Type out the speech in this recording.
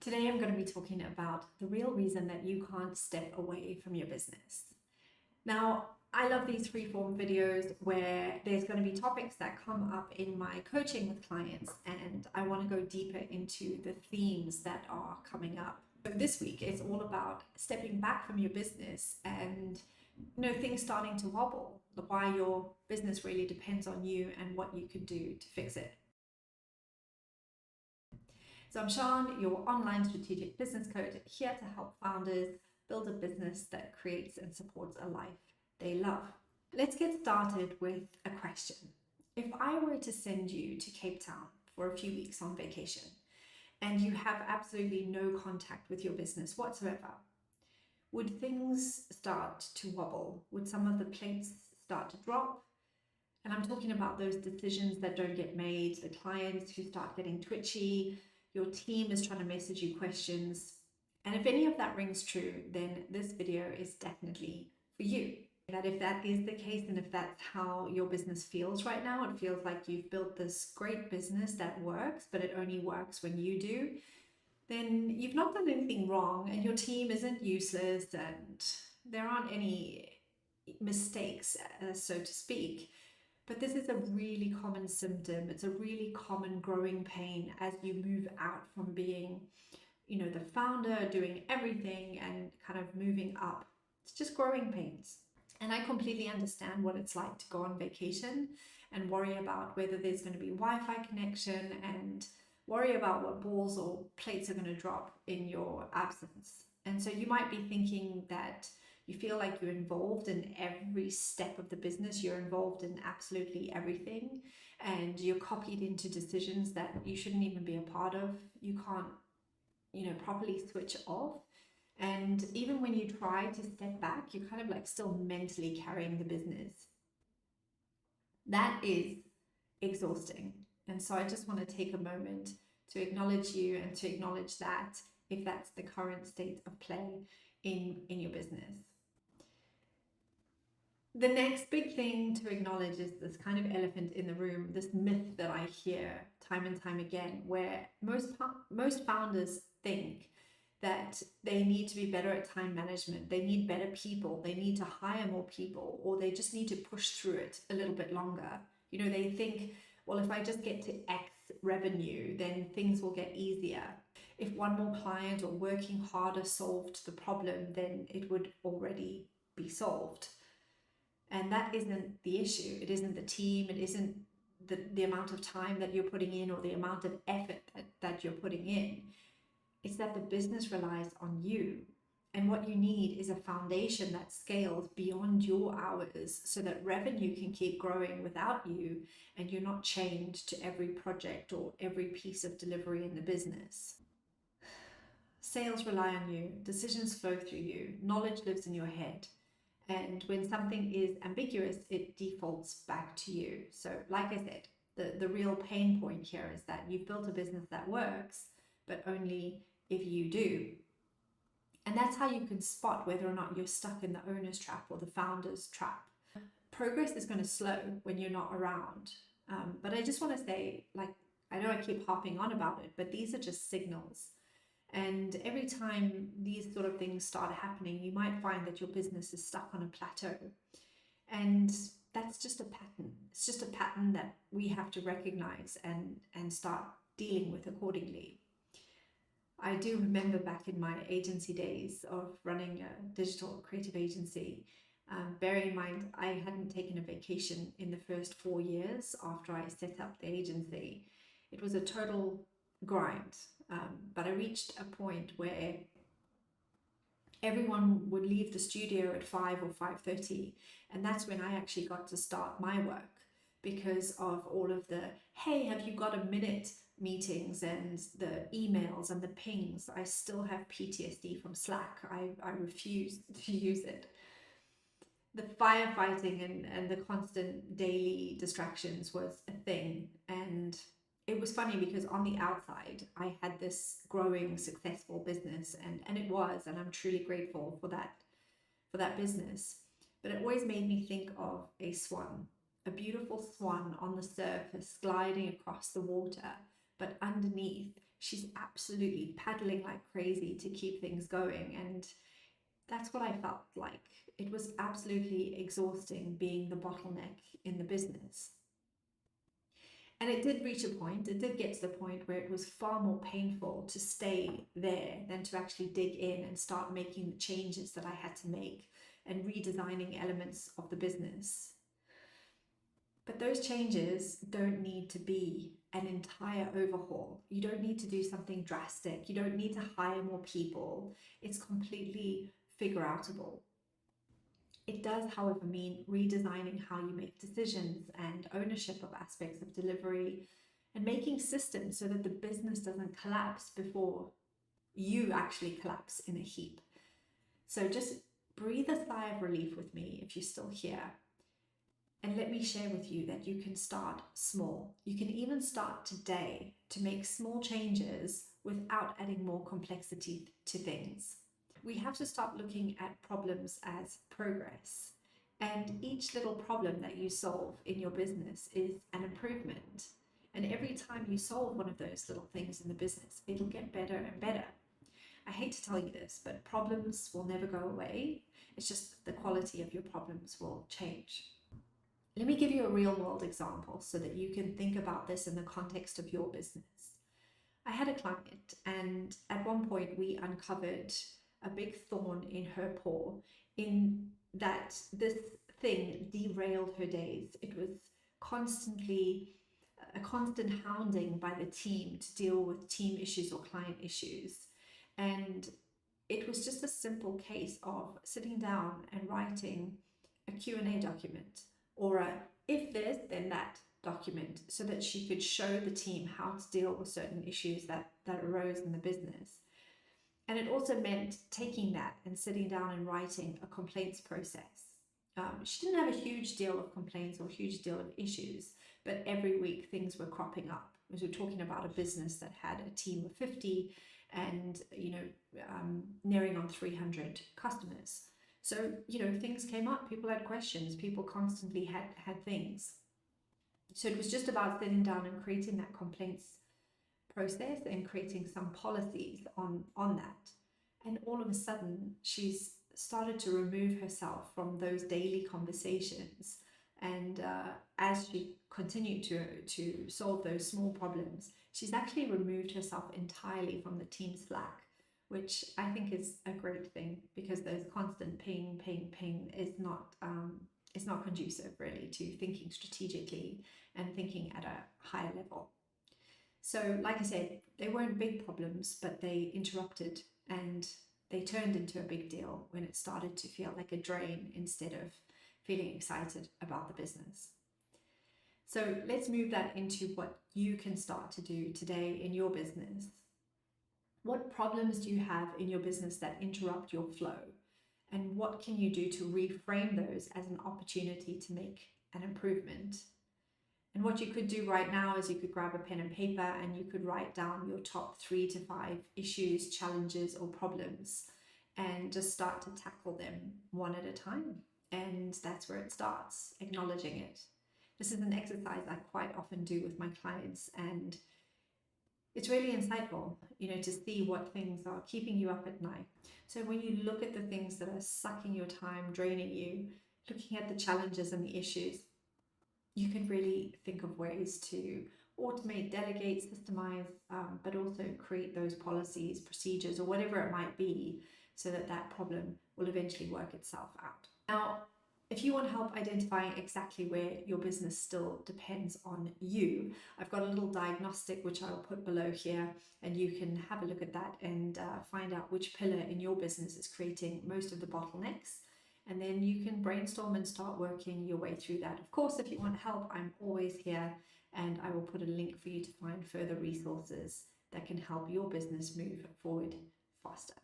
Today, I'm going to be talking about the real reason that you can't step away from your business. Now, I love these free-form videos where there's going to be topics that come up in my coaching with clients, and I want to go deeper into the themes that are coming up. So this week, it's all about stepping back from your business and things starting to wobble, why your business really depends on you and what you could do to fix it. So I'm Sean, your online strategic business coach, here to help founders build a business that creates and supports a life they love. Let's get started with a question. If I were to send you to Cape Town for a few weeks on vacation and you have absolutely no contact with your business whatsoever, would things start to wobble? Would some of the plates start to drop? And I'm talking about those decisions that don't get made, the clients who start getting twitchy, your team is trying to message you questions. And if any of that rings true, then this video is definitely for you. That if that is the case, and if that's how your business feels right now, it feels like you've built this great business that works, but it only works when you do, then you've not done anything wrong and your team isn't useless and there aren't any mistakes, so to speak. But this is a really common symptom. It's a really common growing pain as you move out from being, the founder doing everything and kind of moving up. It's just growing pains. And I completely understand what it's like to go on vacation and worry about whether there's going to be Wi-Fi connection and worry about what balls or plates are going to drop in your absence. And so you might be thinking that you feel like you're involved in every step of the business. You're involved in absolutely everything, and you're copied into decisions that you shouldn't even be a part of. You can't, properly switch off. And even when you try to step back, you're kind of like still mentally carrying the business. That is exhausting. And so I just want to take a moment to acknowledge you and to acknowledge that if that's the current state of play in your business. The next big thing to acknowledge is this kind of elephant in the room, this myth that I hear time and time again, where most founders think that they need to be better at time management, they need better people, they need to hire more people, or they just need to push through it a little bit longer. They think, well, if I just get to X revenue, then things will get easier. If one more client or working harder solved the problem, then it would already be solved. And that isn't the issue. It isn't the team. It isn't the amount of time that you're putting in or the amount of effort that you're putting in. It's that the business relies on you. And what you need is a foundation that scales beyond your hours so that revenue can keep growing without you and you're not chained to every project or every piece of delivery in the business. Sales rely on you. Decisions flow through you. Knowledge lives in your head. And when something is ambiguous, it defaults back to you. So like I said, the real pain point here is that you've built a business that works, but only if you do. And that's how you can spot whether or not you're stuck in the owner's trap or the founder's trap. Progress is going to slow when you're not around. But I just want to say, I know I keep harping on about it, but these are just signals. And every time these sort of things start happening, you might find that your business is stuck on a plateau. And that's just a pattern. It's just a pattern that we have to recognize and start dealing with accordingly. I do remember back in my agency days of running a digital creative agency, bearing in mind I hadn't taken a vacation in the first 4 years after I set up the agency. It was a total grind. But I reached a point where everyone would leave the studio at 5 or 5:30, and that's when I actually got to start my work because of all of the, hey, have you got a minute meetings and the emails and the pings. I still have PTSD from Slack. I refuse to use it. The firefighting and the constant daily distractions was a thing, and it was funny because on the outside I had this growing successful business and it was, and I'm truly grateful for that business, but it always made me think of a swan, a beautiful swan on the surface gliding across the water, but underneath she's absolutely paddling like crazy to keep things going. And that's what I felt like. It was absolutely exhausting being the bottleneck in the business. And it did reach a point, it did get to the point where it was far more painful to stay there than to actually dig in and start making the changes that I had to make and redesigning elements of the business. But those changes don't need to be an entire overhaul. You don't need to do something drastic. You don't need to hire more people. It's completely figure outable. It does, however, mean redesigning how you make decisions and ownership of aspects of delivery and making systems so that the business doesn't collapse before you actually collapse in a heap. So just breathe a sigh of relief with me if you're still here. And let me share with you that you can start small. You can even start today to make small changes without adding more complexity to things. We have to start looking at problems as progress. And each little problem that you solve in your business is an improvement. And every time you solve one of those little things in the business, it'll get better and better. I hate to tell you this, but problems will never go away. It's just the quality of your problems will change. Let me give you a real world example so that you can think about this in the context of your business. I had a client, and at one point we uncovered a big thorn in her paw, in that this thing derailed her days. It was a constant hounding by the team to deal with team issues or client issues. And it was just a simple case of sitting down and writing a Q&A document, or a if this then that document, so that she could show the team how to deal with certain issues that arose in the business. And it also meant taking that and sitting down and writing a complaints process. She didn't have a huge deal of complaints or huge deal of issues, but every week things were cropping up. We're talking about a business that had a team of 50 and nearing on 300 customers. So things came up, people had questions, people constantly had things. So it was just about sitting down and creating that complaints process and creating some policies on that. And all of a sudden she's started to remove herself from those daily conversations, and as she continued to solve those small problems, she's actually removed herself entirely from the team Slack, which I think is a great thing, because those constant ping is not conducive really to thinking strategically and thinking at a higher level. So like I said, they weren't big problems, but they interrupted and they turned into a big deal when it started to feel like a drain instead of feeling excited about the business. So let's move that into what you can start to do today in your business. What problems do you have in your business that interrupt your flow? And what can you do to reframe those as an opportunity to make an improvement? And what you could do right now is you could grab a pen and paper and you could write down your top 3 to 5 issues, challenges, or problems, and just start to tackle them one at a time. And that's where it starts, acknowledging it. This is an exercise I quite often do with my clients, and it's really insightful, to see what things are keeping you up at night. So when you look at the things that are sucking your time, draining you, looking at the challenges and the issues, you can really think of ways to automate, delegate, systemize, but also create those policies, procedures, or whatever it might be, so that that problem will eventually work itself out. Now, if you want help identifying exactly where your business still depends on you, I've got a little diagnostic which I'll put below here, and you can have a look at that and find out which pillar in your business is creating most of the bottlenecks. And then you can brainstorm and start working your way through that. Of course, if you want help, I'm always here, and I will put a link for you to find further resources that can help your business move forward faster.